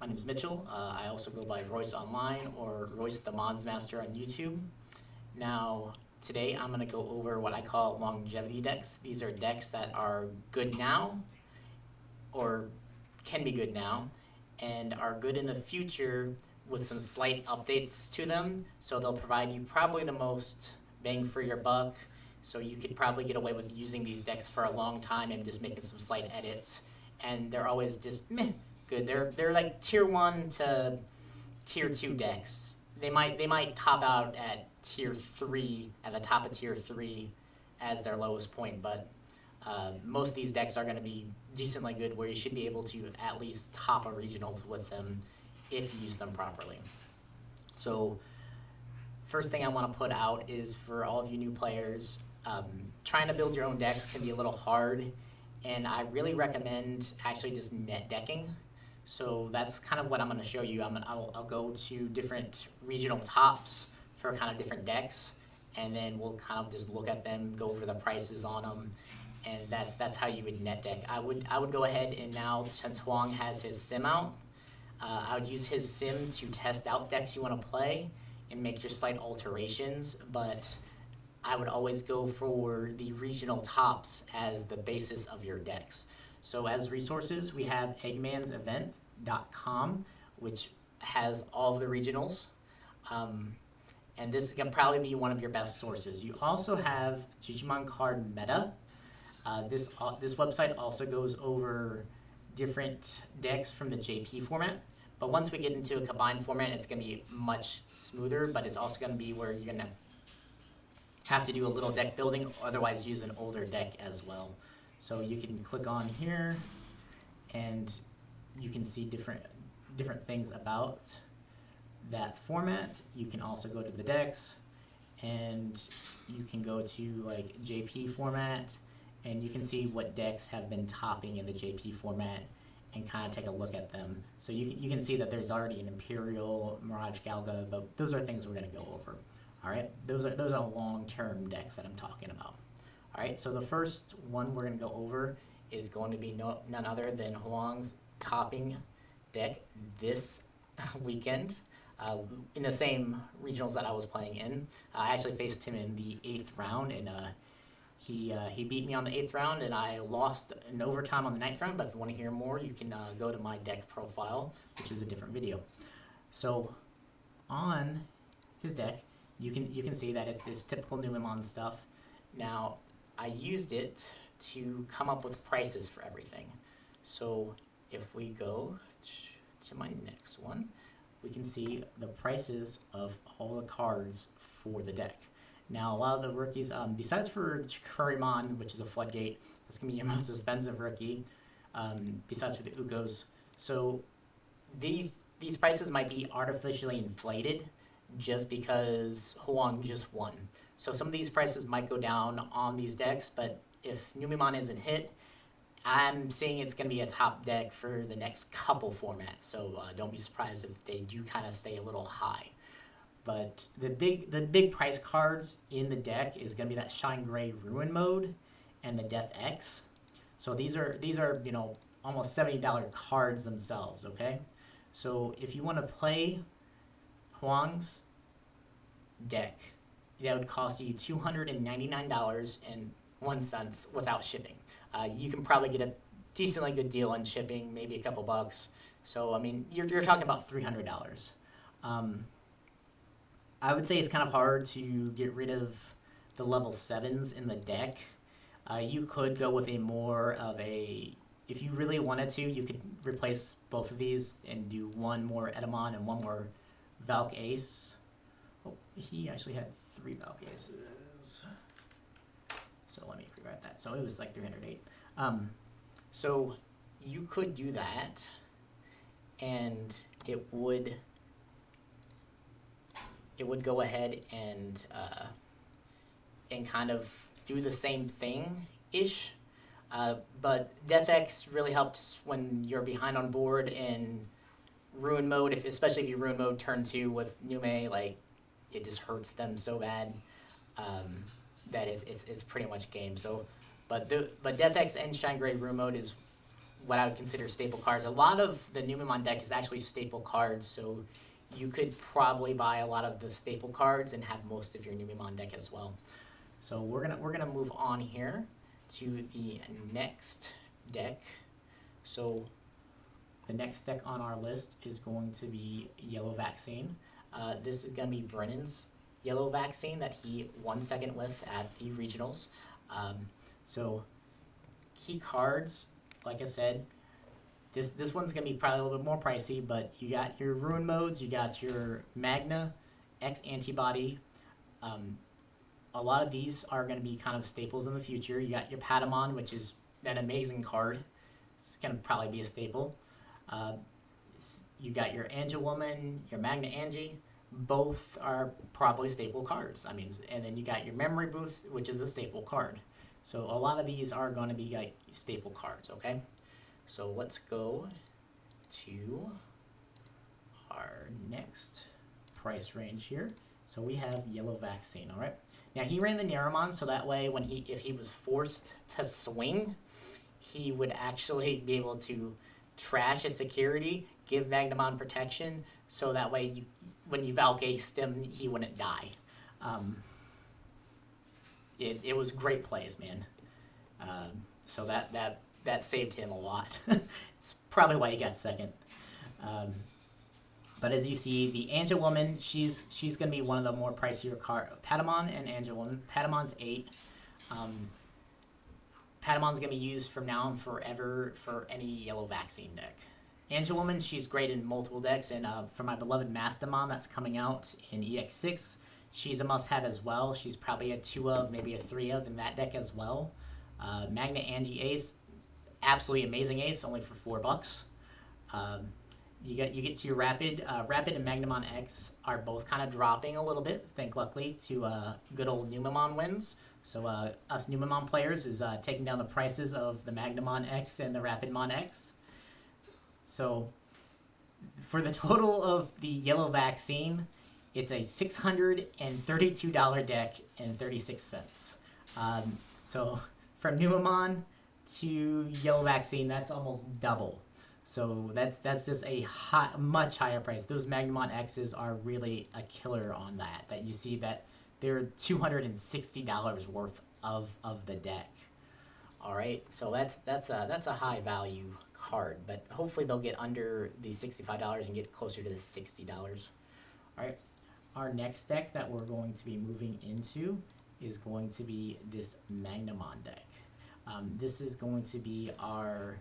My name is Mitchell. I also go by Royce Online or Royce the Mons Master on YouTube. Now, today I'm going to go over what I call longevity decks. These are decks that are good now, or can be good now, and are good in the future with some slight updates to them. So they'll provide you probably the most bang for your buck. So you could probably get away with using these decks for a long time and just making some slight edits. And they're always just meh good. They're like tier 1 to tier 2 decks. They might top out at tier 3, at the top of tier 3 as their lowest point, but most of these decks are going to be decently good, where you should be able to at least top a regional with them if you use them properly. So first thing I want to put out is, for all of you new players, trying to build your own decks can be a little hard, and I really recommend actually just net decking. So that's kind of what I'm going to show you. I'll go to different regional tops for kind of different decks, and then we'll kind of just look at them, go over the prices on them, and that's how you would net deck. I would go ahead and, now since Huang has his sim out, I would use his sim to test out decks you want to play and make your slight alterations, but I would always go for the regional tops as the basis of your decks. So as resources, we have eggmansevent.com, which has all of the regionals. And this can probably be one of your best sources. You also have Digimon Card Meta. This website also goes over different decks from the JP format. But once we get into a combined format, it's going to be much smoother, but it's also going to be where you're going to have to do a little deck building, otherwise use an older deck as well. So you can click on here, and you can see different things about that format. You can also go to the decks, and you can go to like JP format, and you can see what decks have been topping in the JP format and kind of take a look at them. So you can see that there's already an Imperial, MirageGaogamon, but those are things we're going to go over. All right, those are long-term decks that I'm talking about. All right, so the first one we're going to go over is going to be none other than Huang's topping deck this weekend in the same regionals that I was playing in. I actually faced him in the 8th round, and he beat me on the 8th round, and I lost in overtime on the 9th round. But if you want to hear more, you can go to my deck profile, which is a different video. So on his deck, you can see that it's typical Numemon stuff. Now, I used it to come up with prices for everything. So if we go to my next one, we can see the prices of all the cards for the deck. Now, a lot of the rookies, besides for Numemon, which is a floodgate, that's going to be your most expensive rookie, besides for the Ukos. So these prices might be artificially inflated just because Huang just won. So some of these prices might go down on these decks, but if Numemon isn't hit, I'm seeing it's going to be a top deck for the next couple formats. So don't be surprised if they do kind of stay a little high. But the big price cards in the deck is going to be that Shine Gray Ruin Mode and the Death X. So these are almost $70 cards themselves. Okay, so if you want to play Huang's deck, that would cost you $299.01 without shipping. You can probably get a decently good deal on shipping, maybe a couple bucks. So I mean, you're talking about $300. I would say it's kind of hard to get rid of the level 7s in the deck. You could go with if you really wanted to, you could replace both of these and do one more Edamon and one more Valk Ace. Oh, he actually had 3 Valk Aces. So let me rewrite that. So it was like 308. So you could do that, and it would go ahead and kind of do the same thing-ish. But Death X really helps when you're behind on board in Ruin Mode, especially if you Ruin Mode turn 2 with Nume, like, it just hurts them so bad that it's pretty much game. So, but Death X and Shine Gray Ruin Mode is what I would consider staple cards. A lot of the Numemon deck is actually staple cards, so you could probably buy a lot of the staple cards and have most of your Numemon deck as well. So we're gonna move on here to the next deck. So the next deck on our list is going to be Yellow Vaccine. This is gonna be Brennan's Yellow Vaccine that he won second with at the regionals. So key cards, like I said, this one's gonna be probably a little bit more pricey, but you got your Ruin modes, you got your Magna, X Antibody. A lot of these are gonna be kind of staples in the future. You got your Patamon, which is an amazing card. It's gonna probably be a staple. You got your Angel Woman, your Magna Angie. Both are probably staple cards. I mean, and then you got your Memory Boost, which is a staple card. So a lot of these are going to be like staple cards, okay? So let's go to our next price range here. So we have Yellow Vaccine, all right? Now he ran the Numemon, so that way when if he was forced to swing, he would actually be able to trash a security, give Magnamon protection, so that way when you Valgaced him, he wouldn't die. It was great plays, man. So that saved him a lot. It's probably why he got second. But as you see, the Angel Woman, she's going to be one of the more pricier cards. Patamon and Angel Woman. Patamon's 8. Patamon's going to be used from now on forever for any Yellow Vaccine deck. Angel Woman, she's great in multiple decks, and for my beloved Magnamon that's coming out in EX6, she's a must-have as well. She's probably a 2 of, maybe a 3 of in that deck as well. Magna Angie Ace, absolutely amazing ace, only for $4. You get to your Rapid. Rapid and Magnamon X are both kind of dropping a little bit, thank luckily to good old Numemon wins. So us Numemon players is taking down the prices of the Magnamon X and the Rapidmon X. So for the total of the Yellow Vaccine, it's a $632 deck and 36 cents. So from Numemon to Yellow Vaccine, that's almost double. So that's just a much higher price. Those Magnamon X's are really a killer on that. That you see that they're $260 worth of the deck. All right, so that's a high value card, but hopefully they'll get under the $65 and get closer to the $60. All right, our next deck that we're going to be moving into is going to be this Magnamon deck. This is going to be our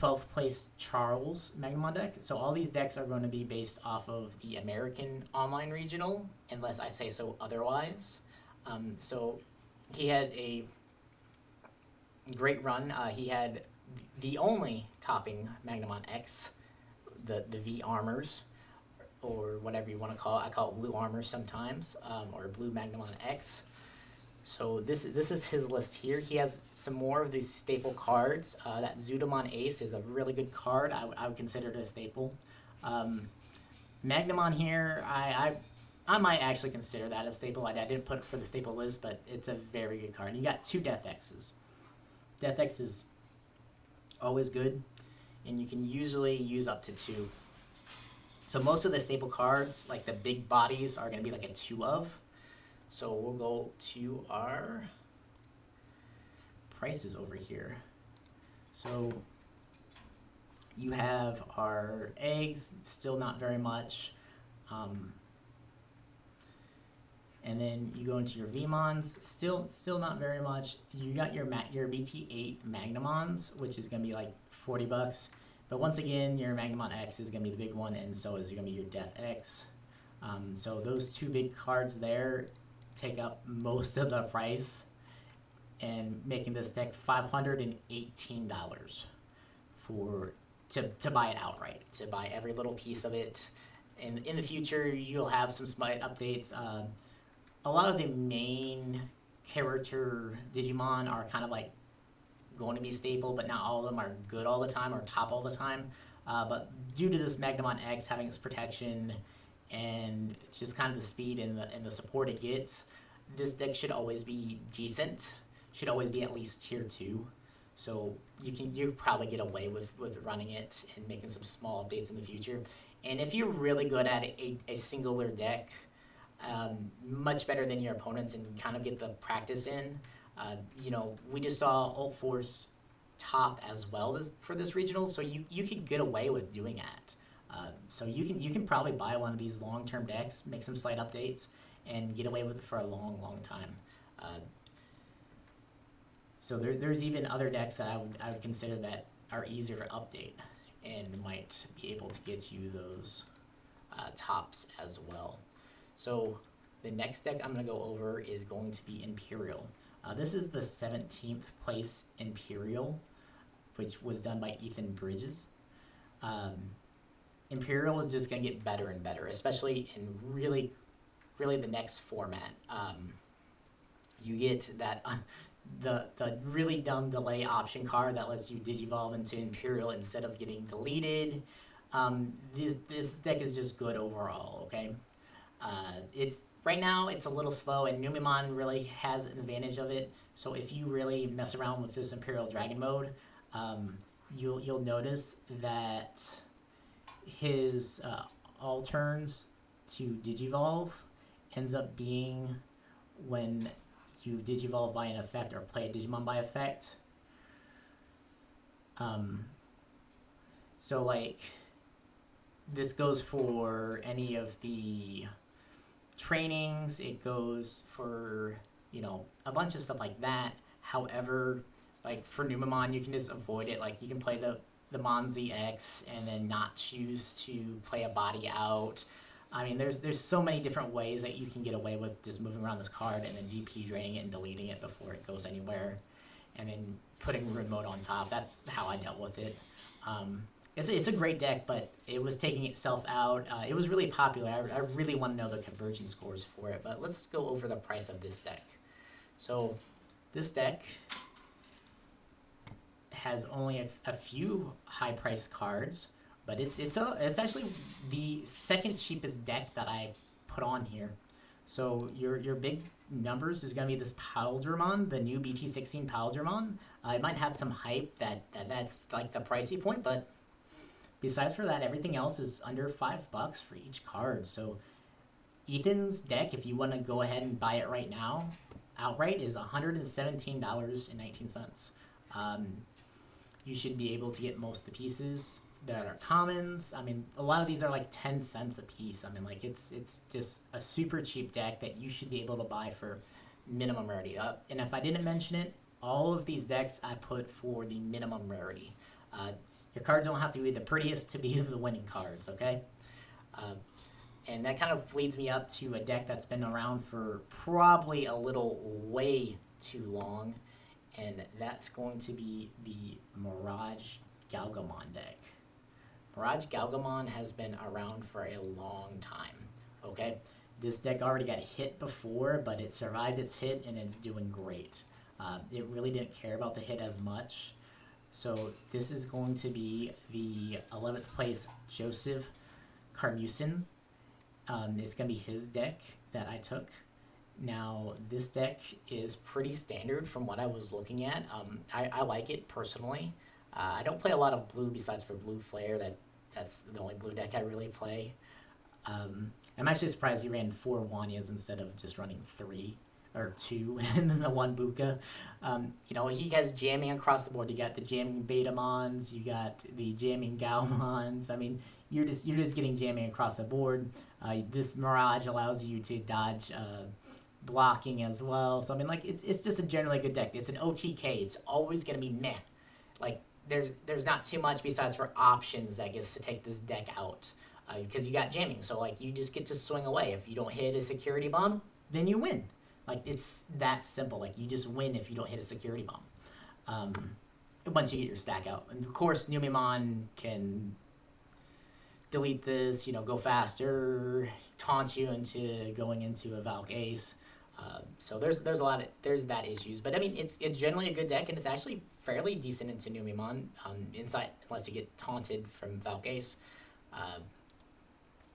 12th place Charles Magnamon deck. So all these decks are going to be based off of the American online regional, unless I say so otherwise. So he had a great run. He had the only topping Magnamon X, the V armors, or whatever you want to call it. I call it blue armor sometimes, or blue Magnamon X. So this is his list here. He has some more of these staple cards. That Zudamon Ace is a really good card. I would consider it a staple. Magnamon here, I might actually consider that a staple. I didn't put it for the staple list, but it's a very good card. And you got 2 Death X's. Death X is always good, and you can usually use up to 2. So most of the staple cards, like the big bodies, are going to be like a 2 of. So we'll go to our prices over here. So you have our eggs, still not very much. And then you go into your VMons, still not very much. You got your BT8 Magnamons, which is going to be like $40. But once again, your Magnamon X is going to be the big one, and so is going to be your Death X. So those 2 big cards there take up most of the price, and making this deck $518 to buy it outright, to buy every little piece of it. And in the future, you'll have some slight updates. A lot of the main character Digimon are kind of like going to be staple, but not all of them are good all the time or top all the time. But due to this Magnamon X having its protection and just kind of the speed and the support it gets, this deck should always be decent. Should always be at least tier 2. So you probably get away with running it and making some small updates in the future. And if you're really good at a singular deck, much better than your opponents, and kind of get the practice in. We just saw Ult Force top as well for this regional, so you can get away with doing that. So you can probably buy one of these long-term decks, make some slight updates, and get away with it for a long time. So there's even other decks that I would consider that are easier to update and might be able to get you those tops as well. So the next deck I'm going to go over is going to be Imperial. This is the 17th place Imperial, which was done by Ethan Bridges. Imperial is just going to get better and better, especially in really the next format. You get that the really dumb delay option card that lets you digivolve into Imperial instead of getting deleted. This deck is just good overall, okay? Right now it's a little slow, and Numemon really has an advantage of it. So if you really mess around with this Imperial Dragon mode, you'll notice that his all turns to digivolve ends up being when you digivolve by an effect or play a Digimon by effect. So like this goes for any of the trainings, it goes for a bunch of stuff like that. However, like for Numemon, you can just avoid it. Like you can play the Monzi X and then not choose to play a body out. I mean, there's so many different ways that you can get away with just moving around this card and then DP draining it and deleting it before it goes anywhere, and then putting Rune Mode on top. That's how I dealt with it. It's a great deck, but it was taking itself out. It was really popular. I really want to know the conversion scores for it, but let's go over the price of this deck. So this deck has only a few high-priced cards, but it's actually the second cheapest deck that I put on here. So your big numbers is going to be this Imperialdramon, the new BT16 Imperialdramon. It might have some hype that's like the pricey point, but besides for that, everything else is under $5 for each card. So Ethan's deck, if you want to go ahead and buy it right now, outright, is $117.19. You should be able to get most of the pieces that are commons. I mean, a lot of these are like 10 cents a piece. I mean, like it's just a super cheap deck that you should be able to buy for minimum rarity. And if I didn't mention it, all of these decks I put for the minimum rarity. Your cards don't have to be the prettiest to be the winning cards, okay? And that kind of leads me up to a deck that's been around for probably a little way too long, and that's going to be the MirageGaogamon deck. MirageGaogamon has been around for a long time, okay? This deck already got hit before, but it survived its hit, and it's doing great. It really didn't care about the hit as much. So this is going to be the 11th place Joseph Carmusin. It's going to be his deck that I took. Now, this deck is pretty standard from what I was looking at. I like it personally. I don't play a lot of blue besides for Blue Flare. That's the only blue deck I really play. I'm actually surprised he ran 4 Wanyas instead of just running 3 or 2 and then the 1 Buka. He has jamming across the board. You got the jamming Betamons, you got the jamming Gaomons. I mean, you're just getting jamming across the board. This Mirage allows you to dodge blocking as well. So I mean, like it's just a generally good deck. It's an OTK. It's always gonna be meh. Like there's not too much besides for options that gets to take this deck out because you got jamming. So like you just get to swing away. If you don't hit a security bomb, then you win. Like it's that simple. Like you just win if you don't hit a security bomb. Once you get your stack out, and of course Numemon can delete this, go faster, taunt you into going into a Valk Ace. So there's that issues, but I mean it's generally a good deck, and it's actually fairly decent into Numemon inside unless you get taunted from Valk Ace.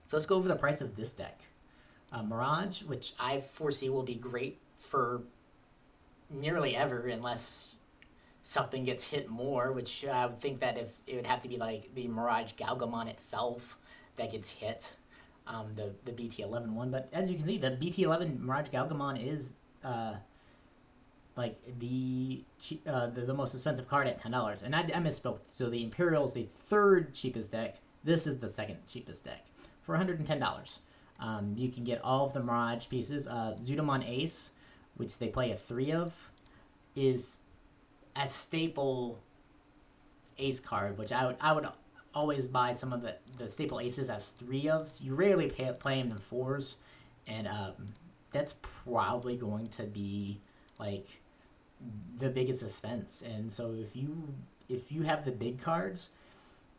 So let's go over the price of this deck. Mirage, which I foresee will be great for nearly ever unless something gets hit more, which I would think that if it would have to be like the MirageGaogamon itself that gets hit, the BT11 one. But as you can see, the BT11 MirageGaogamon is like the most expensive card at $10. And I misspoke. So the Imperial is the third cheapest deck. This is the second cheapest deck for $110. You can get all of the Mirage pieces. Zudamon Ace, which they play a 3 of, is a staple ace card, which I would always buy some of the staple aces as 3 ofs. You rarely play them in 4s, and that's probably going to be like the biggest expense. And so if you have the big cards,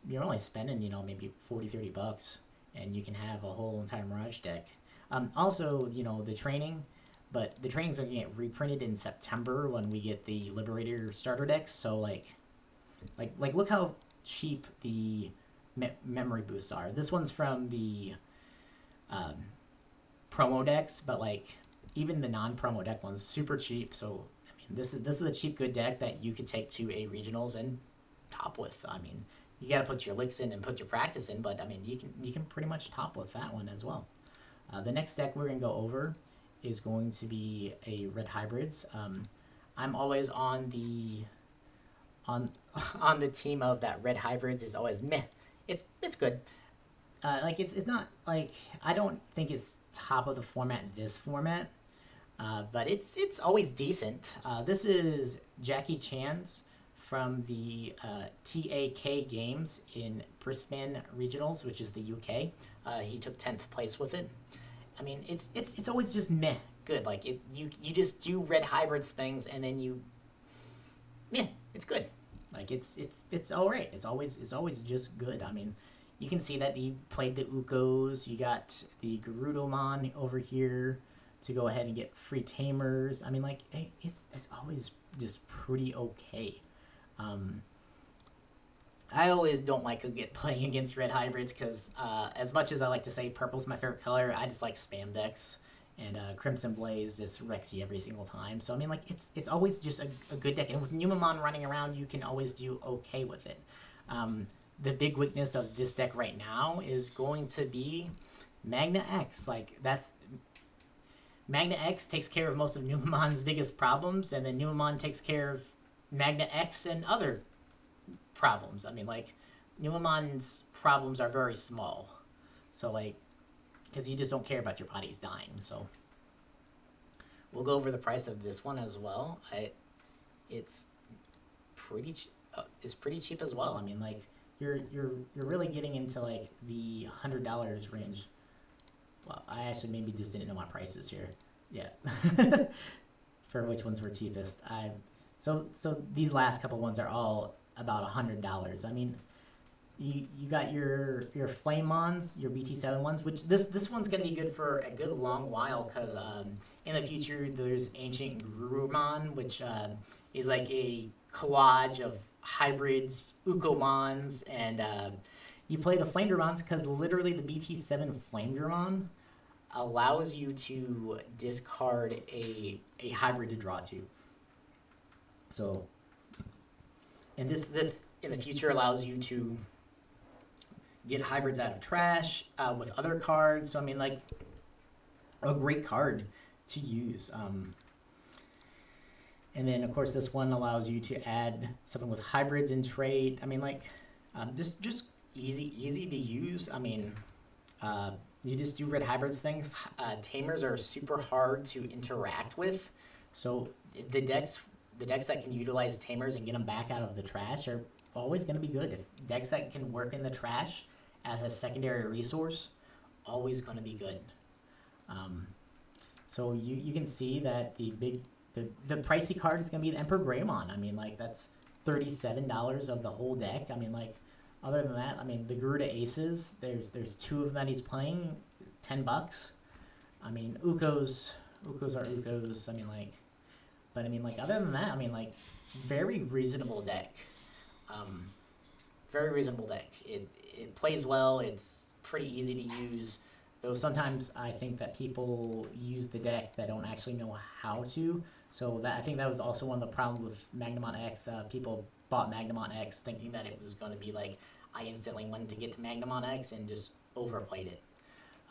you're only spending maybe $40-$30, and you can have a whole entire Mirage deck. Also, the training. But the trainings are going to get reprinted in September when we get the Liberator starter decks. So like look how cheap the memory boosts are. This one's from the promo decks, but like even the non-promo deck one's super cheap. So I mean, this is a cheap good deck that you could take to a regionals and top with. I mean, you got to put your licks in and put your practice in, but I mean you can pretty much top with that one as well. The next deck we're gonna go over is going to be a Red Hybrids. I'm always on the team of that Red Hybrids is always meh. It's good. Like it's not like, I don't think it's top of the format in this format, but it's always decent. This is Jackie Chan's from the TAK Games in Brisbane Regionals, which is the UK. He took 10th place with it. I mean, it's always just meh good. Like you just do Red Hybrids things, and then it's good. Like it's all right. It's always just good. I mean, you can see that he played the Ukos. You got the Garudamon over here to go ahead and get free tamers. I mean, like it's always just pretty okay. I always don't like playing against Red Hybrids because as much as I like to say purple's my favorite color, I just like spam decks, and Crimson Blaze just wrecks you every single time. So I mean, like it's always just a good deck, and with Numemon running around, you can always do okay with it. The big weakness of this deck right now is going to be Magna X. Like Magna X takes care of most of Numemon's biggest problems, and then Numemon takes care of Magna X and other problems. I mean, like, Numemon's problems are very small. So, like, because you just don't care about your bodies dying. So, we'll go over the price of this one as well. It's pretty cheap as well. I mean, like, you're really getting into like the $100 range. Well, I actually maybe just didn't know my prices here. Yeah, for which ones were cheapest. So these last couple ones are all about $100. I mean, you got your Flamemons, your BT7 ones, which this one's gonna be good for a good long while, because in the future there's Ancient Garurumon, which is like a collage of hybrids, Ukomons, and you play the Flamedramons because literally the BT7 Flamedramon allows you to discard a hybrid to draw to. So, and this in the future allows you to get hybrids out of trash with other cards. So I mean, like, a great card to use. And then of course this one allows you to add something with hybrids in trade. I mean, like, just easy to use. I mean, you just do Red Hybrids things. Tamers are super hard to interact with, so the decks that can utilize Tamers and get them back out of the trash are always going to be good. Decks that can work in the trash as a secondary resource, always going to be good. So you can see that the pricey card is going to be the Imperialdramon. I mean, like, that's $37 of the whole deck. I mean, like, other than that, I mean, the Garuda Aces, there's 2 of them that he's playing, $10. I mean, Ukos are Ukos. I mean, like, but I mean, like, other than that, I mean, like, very reasonable deck. Very reasonable deck. It plays well. It's pretty easy to use. Though sometimes I think that people use the deck that don't actually know how to. So I think that was also one of the problems with Magnamon X. People bought Magnamon X thinking that it was going to be like, I instantly wanted to get to Magnamon X and just overplayed it.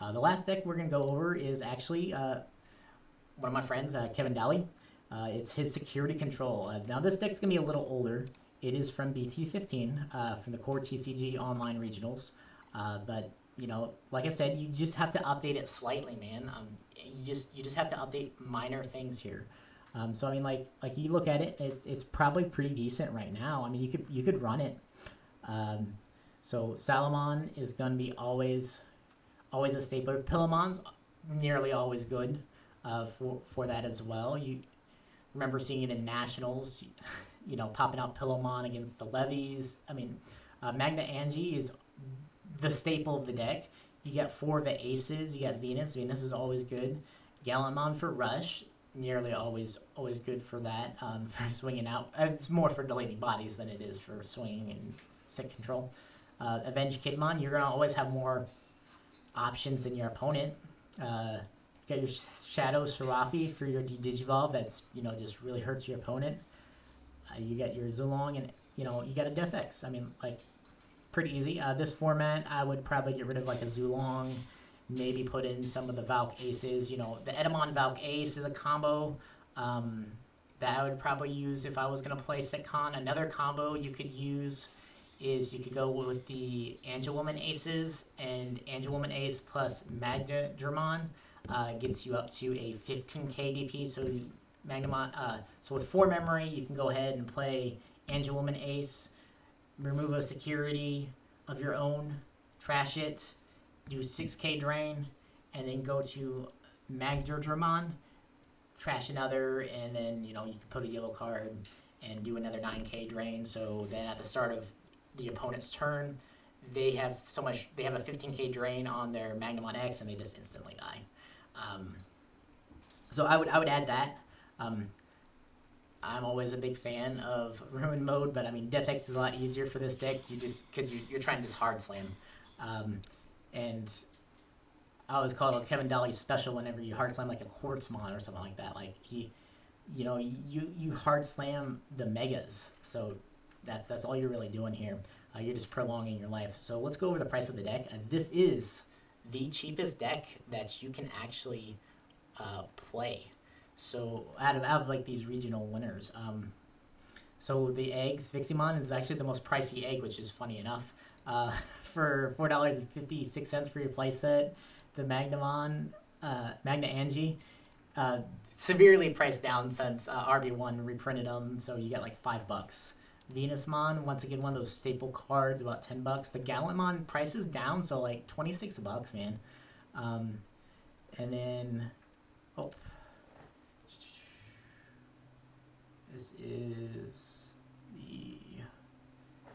The last deck we're going to go over is actually one of my friends, Kevin Daly. It's his Security Control. Now this deck's going to be a little older. It is from BT15, from the core TCG Online Regionals. But, you know, like I said, you just have to update it slightly, man. You just have to update minor things here. So I mean, like you look at it, it's probably pretty decent right now. I mean, you could run it. So Salamon is gonna be always a stapler. Pillamon's nearly always good for that as well. You remember seeing it in nationals, you know, popping out Pillamon against the levies. I mean, Magna Angie is the staple of the deck. You get 4 of the aces. You got Venus. Venus is always good. Gallantmon for rush. Nearly always good for that, for swinging out. It's more for deleting bodies than it is for swinging and set control. Avenge Kidmon, you're going to always have more options than your opponent. You got your Shadow Serafi for your Digivolve. That's, you know, just really hurts your opponent. You got your Zulong, and, you know, you got a Defex. I mean, like, pretty easy. This format, I would probably get rid of, like, a Zulong. Maybe put in some of the Valk Aces. You know, the Edamon Valk Ace is a combo that I would probably use if I was going to play Sitcon. Another combo you could use is you could go with the Angelwoman Aces, and Angelwoman Ace plus Magnamon gets you up to a 15k DP. So Magnamon, so with 4 memory, you can go ahead and play Angelwoman Ace, remove a security of your own, trash it, do 6k drain, and then go to Magnamon, trash another, and then, you know, you can put a yellow card and do another 9k drain. So then at the start of the opponent's turn, they have a 15k drain on their Magnamon X, and they just instantly die. So I would add that. I'm always a big fan of Ruin Mode, but I mean, Death X is a lot easier for this deck. Because you're trying to just hard slam. And I always call it a Kevin Daly special whenever you hard slam like a Quartzmon or something like that. Like you hard slam the megas. So that's all you're really doing here. You're just prolonging your life. So let's go over the price of the deck. This is the cheapest deck that you can actually play. So out of like these regional winners. So the eggs, Viximon is actually the most pricey egg, which is funny enough. For $4.56 for your playset. The Magnamon, Magna Angie, severely priced down since RB1 reprinted them, so you get like $5. Venusmon, once again, one of those staple cards, about $10. The Gallantmon price is down, so like $26, man. And then,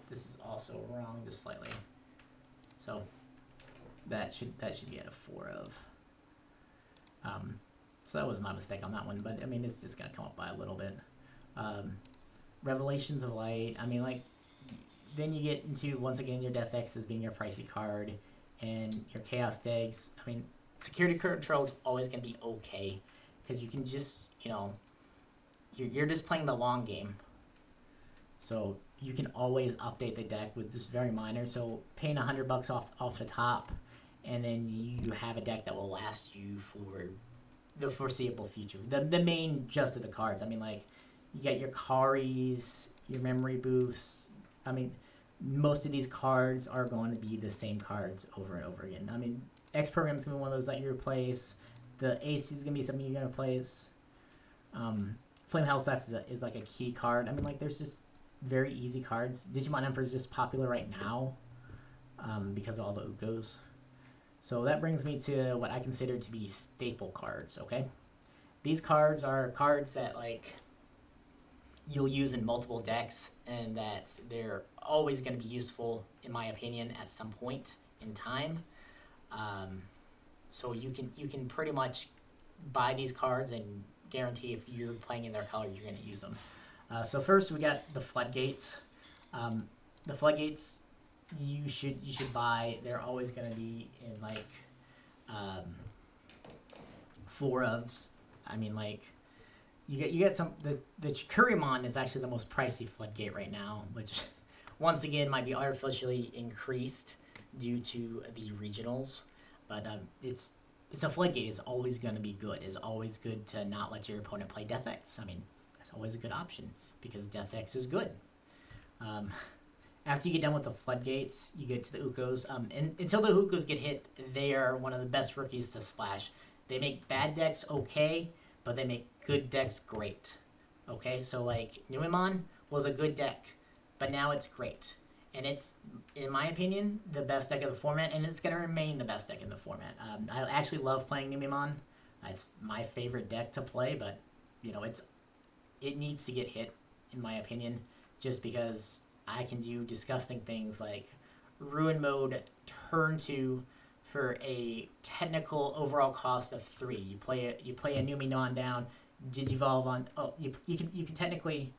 this is also wrong, just slightly. So that should get a 4 of. So that was my mistake on that one, but I mean, it's just gonna come up by a little bit. Revelations of Light. I mean, like, then you get into, once again, your Death X as being your pricey card, and your Chaos Dags. I mean, Security Control is always gonna be okay, because you can just, you know, you're just playing the long game. So you can always update the deck with just very minor. So paying $100 off the top, and then you have a deck that will last you for the foreseeable future. The main just of the cards. I mean, like, you got your Karis, your memory boosts. I mean, most of these cards are going to be the same cards over and over again. I mean, X Program is going to be one of those that you replace. The Ace is going to be something you're going to replace. Flame Hellstaff is like a key card. I mean, like, there's just very easy cards. Digimon Emperor is just popular right now because of all the Ukos. So that brings me to what I consider to be staple cards, okay? These cards are cards that, like, you'll use in multiple decks, and that they're always going to be useful, in my opinion, at some point in time. So you can pretty much buy these cards and guarantee if you're playing in their color, you're going to use them. So first we got the Floodgates. The Floodgates you should buy. They're always going to be in like 4 ofs. I mean, like, you get some the Chikurimon is actually the most pricey floodgate right now, which once again might be artificially increased due to the regionals, but it's a floodgate. It's always going to be good. It's always good to not let your opponent play Death X. I mean, that's always a good option because Death X is good. After you get done with the floodgates, you get to the Ukos. And until the Ukos get hit, they are one of the best rookies to splash. They make bad decks okay, but they make good decks great. Okay, so like Numemon was a good deck, but now it's great. And it's, in my opinion, the best deck of the format, and it's going to remain the best deck in the format. I actually love playing Numemon. It's my favorite deck to play, but, you know, it needs to get hit, in my opinion, just because I can do disgusting things like Ruin Mode turn 2 for a technical overall cost of 3. You play a Numemon down, Digivolve on. Oh, you can technically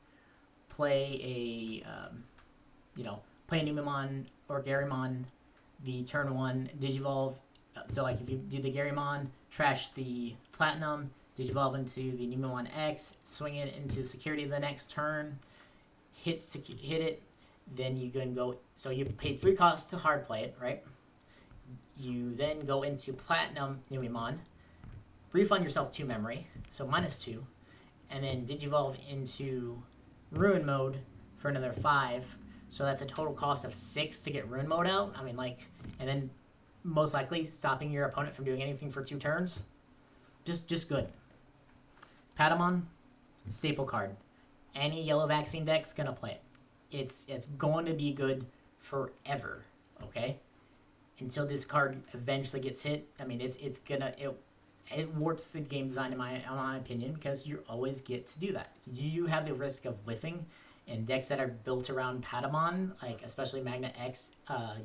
play a play a Numemon or Garymon the turn 1 Digivolve. So like if you do the Garymon, trash the Platinum, Digivolve into the Numemon X, swing it into security the next turn, hit it. Then you can go, so you paid 3 costs to hard play it, right? You then go into Platinum Numemon, refund yourself 2 memory, so -2, and then Digivolve into Ruin Mode for another 5, so that's a total cost of 6 to get Ruin Mode out. I mean, like, and then most likely stopping your opponent from doing anything for 2 turns. Just good. Patamon, staple card. Any yellow vaccine deck's gonna play it. It's going to be good forever, okay? Until this card eventually gets hit. I mean, it warps the game design in my opinion, because you always get to do that. You have the risk of whiffing, and decks that are built around Patamon, like especially Magna X,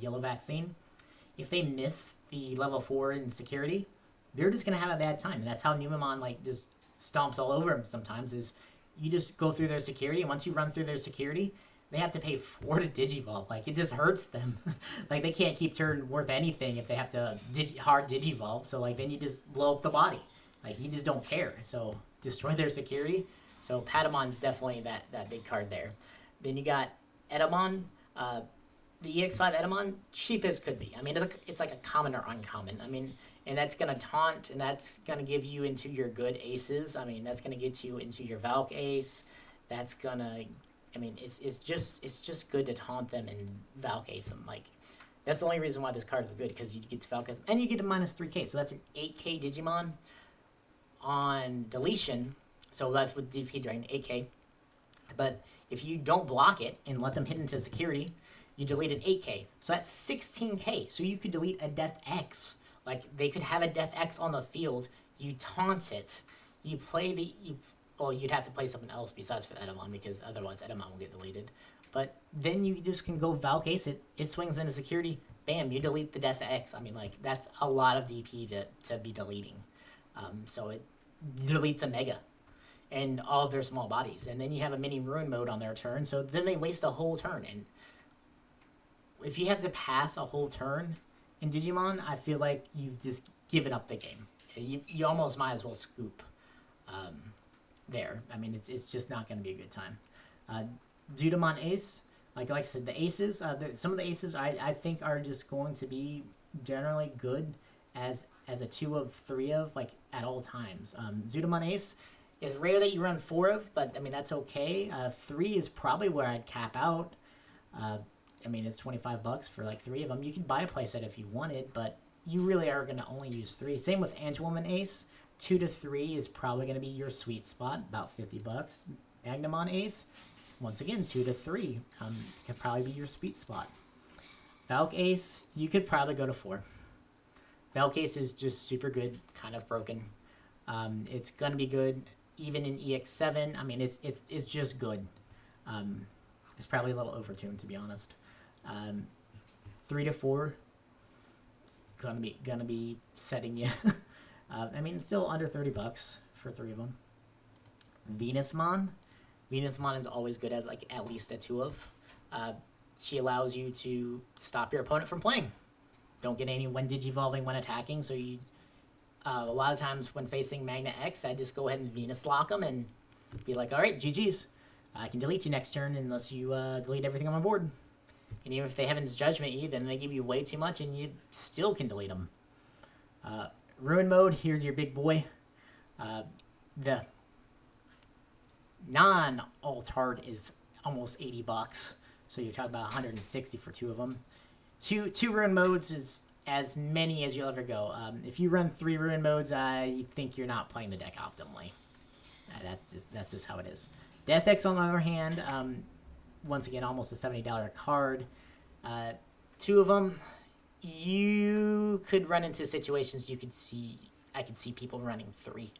Yellow Vaccine, if they miss the level 4 in security, they're just gonna have a bad time. And that's how Numemon like just stomps all over them sometimes. Is you just go through their security, and once you run through their security, they have to pay 4 to Digivolve. Like, it just hurts them. Like, they can't keep turn worth anything if they have to hard Digivolve. So, like, then you just blow up the body. Like, you just don't care. So, destroy their security. So, Patamon's definitely that big card there. Then you got Edamon. The EX5 Edamon, cheap as could be. I mean, it's like a common or uncommon. I mean, and that's going to taunt, and that's going to give you into your good aces. I mean, that's going to get you into your Valk ace. That's going to... I mean, it's just good to taunt them and Valk Ace them. Like, that's the only reason why this card is good, because you get to Valk Ace, and you get a -3k. So that's an 8k Digimon on deletion. So that's with DP drain, 8k. But if you don't block it and let them hit into security, you delete an 8k. So that's 16k. So you could delete a Death X. Like, they could have a Death X on the field. You taunt it. You play the... Well, you'd have to play something else besides for Edamon, because otherwise Edamon will get deleted. But then you just can go Valk Ace it. It swings into security. Bam, you delete the Death X. I mean, like, that's a lot of DP to be deleting. So it deletes a Mega and all of their small bodies. And then you have a mini Ruin Mode on their turn. So then they waste a whole turn. And if you have to pass a whole turn in Digimon, I feel like you've just given up the game. You almost might as well scoop. There. I mean, it's just not going to be a good time. Judamon Ace, like I said, the aces, some of the aces I think are just going to be generally good as a 2 of 3 of, like, at all times. Judamon Ace is rare that you run 4 of, but, I mean, that's okay. 3 is probably where I'd cap out. I mean, it's $25 for, like, 3 of them. You could buy a playset if you wanted, but you really are going to only use 3. Same with Angelwoman Ace. 2 to 3 is probably going to be your sweet spot, about $50. Magnamon Ace, once again, 2 to 3 could probably be your sweet spot. Valk Ace, you could probably go to 4. Valk Ace is just super good, kind of broken. It's going to be good even in EX7. I mean, it's just good. It's probably a little overtuned, to be honest. 3 to 4, gonna be setting you. I mean, it's still under $30 for 3 of them. Venusmon. Venusmon is always good as, like, at least a 2 of. She allows you to stop your opponent from playing. Don't get any when digivolving when attacking, so you... a lot of times when facing Magna X, I just go ahead and Venus lock them, and be like, all right, GG's. I can delete you next turn unless you delete everything on my board. And even if they Heaven's Judgment you, then they give you way too much and you still can delete them. Ruin mode, here's your big boy. The non-alt art is almost $80. So you're talking about 160 for 2 of them. Two ruin modes is as many as you'll ever go. If you run 3 ruin modes, I think you're not playing the deck optimally. That's just how it is. Death X, on the other hand, once again, almost a $70 card. 2 of them, you could run into situations I could see people running 3.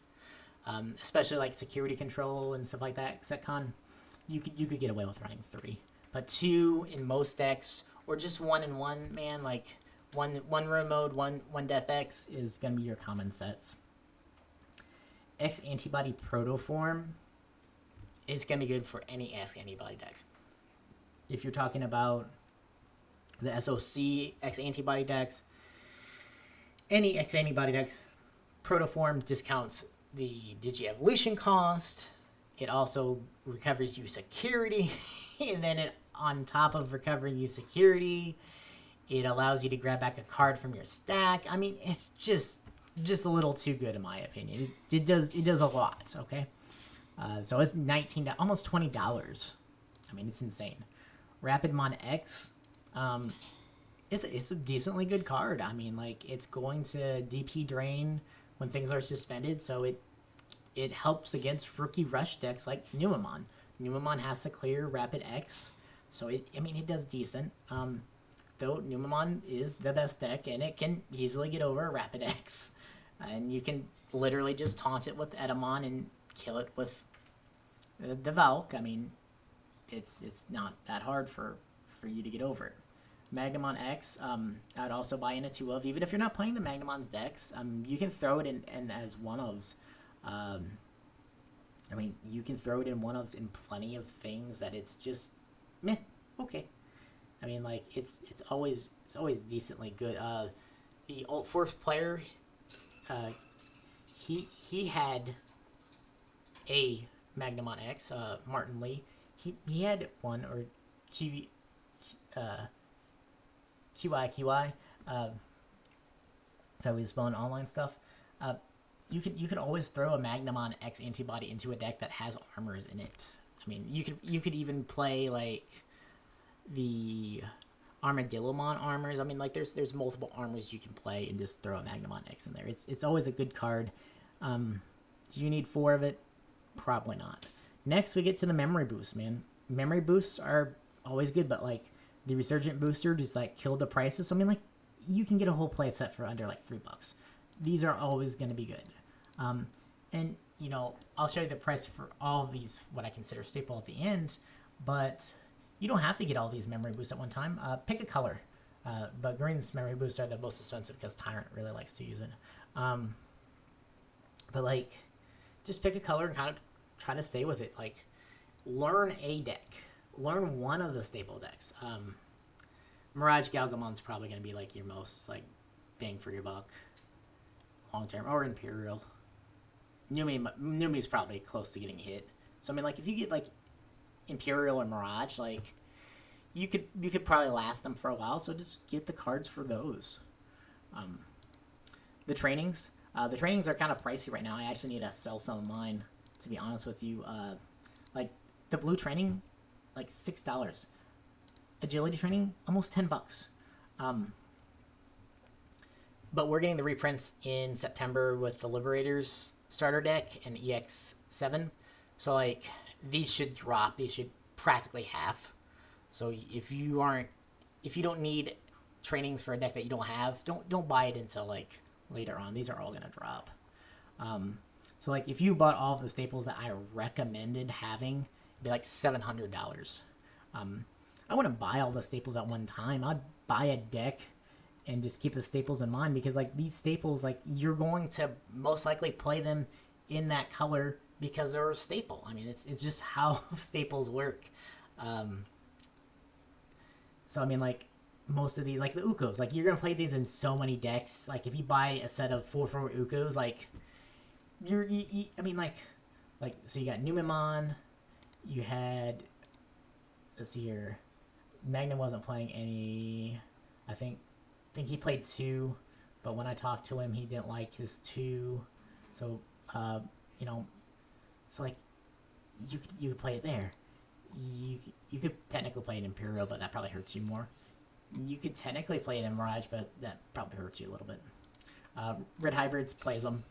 Especially like security control and stuff like that, SecCon. You could get away with running 3. But 2 in most decks, or just 1 in 1, man, like one ruin mode, one Death X is gonna be your common sets. X Antibody Protoform is going to be good for any Ask Anybody deck. If you're talking about the SOC X Antibody decks, any X Antibody decks, Protoform discounts the Digi-Evolution cost. It also recovers you security, and then on top of recovering you security, it allows you to grab back a card from your stack. I mean, it's just a little too good in my opinion. It does a lot, okay? So it's $19, almost $20. I mean, it's insane. Rapidmon X, it's a decently good card. I mean, like, it's going to DP drain when things are suspended, so it helps against rookie rush decks like Numemon. Numemon has to clear Rapid X, so it does decent. Though Numemon is the best deck, and it can easily get over a Rapid X. And you can literally just taunt it with Edamon and kill it with the Valk. I mean, it's not that hard for you to get over it. Magnamon X, I'd also buy in a 2 of. Even if you're not playing the Magnamon's decks, you can throw it in as 1-ofs. I mean, you can throw it in 1-ofs in plenty of things that it's just meh, okay. I mean, like, it's always decently good. The Alt Force player, he had a Magnamon X, Martin Lee. He had one, or QI. So he was spelling online stuff. You could always throw a Magnamon X antibody into a deck that has armors in it. I mean, you could even play like the Armadillomon armors. I mean, like there's multiple armors you can play and just throw a Magnamon X in there. It's always a good card. Do you need 4 of it? Probably not. Next, we get to the memory boost, man. Memory boosts are always good, but like the Resurgent booster just like killed the prices. So, I mean, like you can get a whole play set for under like $3. These are always going to be good. And you know, I'll show you the price for all of these, what I consider staple at the end, but you don't have to get all these memory boosts at one time. Pick a color. But green's memory boosts are the most expensive because Tyrant really likes to use it. But like, just pick a color and kind of try to stay with it. Like, learn a deck. Learn one of the staple decks. MirageGaogamon's probably going to be like your most like bang for your buck long term, or Imperial. Numi's probably close to getting hit. So I mean, like if you get like Imperial or Mirage, like you could probably last them for a while. So just get the cards for those. The trainings are kind of pricey right now. I actually need to sell some of mine, to be honest with you. Like the blue training, like $6. Agility training, almost $10. But we're getting the reprints in September with the Liberators starter deck and EX7. So like these should drop. These should practically half. So if you don't need trainings for a deck that you don't have, don't buy it until like later on. These are all gonna drop. So like if you bought all of the staples that I recommended having, it'd be like $700. I wouldn't buy all the staples at one time. I'd buy a deck and just keep the staples in mind, because like these staples, like you're going to most likely play them in that color because they're a staple. I mean, it's just how staples work. So I mean, like most of these, like the Ukos, like you're gonna play these in so many decks. Like if you buy a set of 4 Ukos, like I mean, like like, so you got Numemon, you had, let's see here, Magnum wasn't playing any, I think he played 2, but when I talked to him, he didn't like his 2, so, you know, so, like, you could play it there. You could technically play it in Imperial, but that probably hurts you more. You could technically play it in Mirage, but that probably hurts you a little bit. Red Hybrids plays them.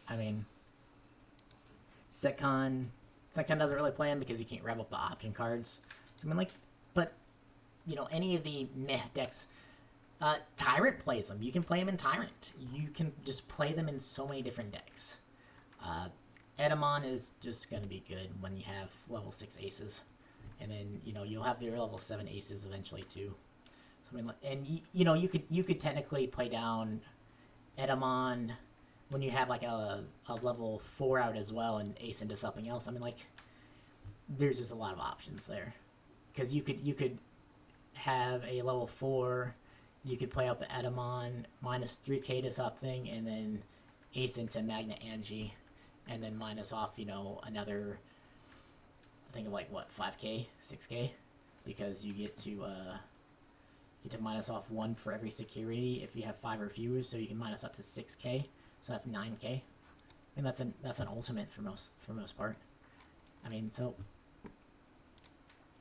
I mean, Setcon doesn't really play them because you can't rev up the option cards. I mean, like, but, you know, any of the meh decks, Tyrant plays them. You can play them in Tyrant. You can just play them in so many different decks. Edamon is just going to be good when you have level 6 aces. And then, you know, you'll have your level 7 aces eventually, too. So, I mean, and, you know, you could technically play down Edamon when you have, like, a level 4 out as well and ace into something else. I mean, like, there's just a lot of options there. Because you could have a level 4, you could play out the Edamon, minus 3k to something, and then ace into Magna Angie. And then minus off, you know, another, I think of like, what, 5k, 6k? Because you get to minus off 1 for every security if you have 5 or fewer, so you can minus up to 6k. So that's 9k. And that's an ultimate for most part. I mean, so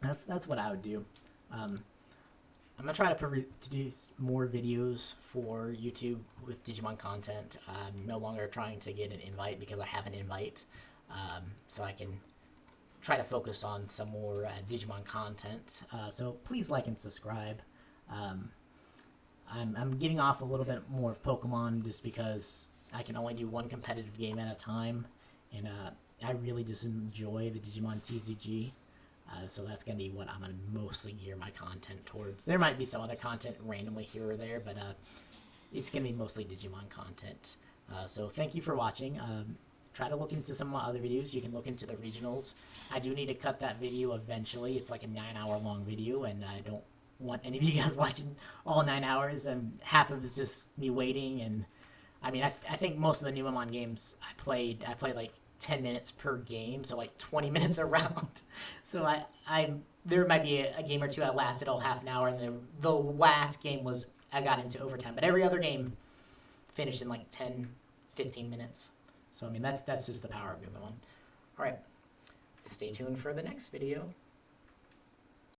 that's what I would do. I'm gonna try to produce more videos for YouTube with Digimon content. I'm no longer trying to get an invite because I have an invite, so I can try to focus on some more Digimon content. So please like and subscribe. I'm giving off a little bit more of Pokemon just because I can only do one competitive game at a time, and I really just enjoy the Digimon TCG. So that's going to be what I'm going to mostly gear my content towards. There might be some other content randomly here or there, but it's going to be mostly Digimon content. So thank you for watching. Try to look into some of my other videos. You can look into the regionals. I do need to cut that video eventually. It's like a 9-hour long video, and I don't want any of you guys watching all 9 hours, and half of it's just me waiting. And I mean, I think most of the Numemon games I played like 10 minutes per game, so like 20 minutes a round. So there might be a game or two I lasted all half an hour, and the last game was I got into overtime, but every other game finished in like 10, 15 minutes. So I mean, that's just the power of Numemon. All right, stay tuned for the next video.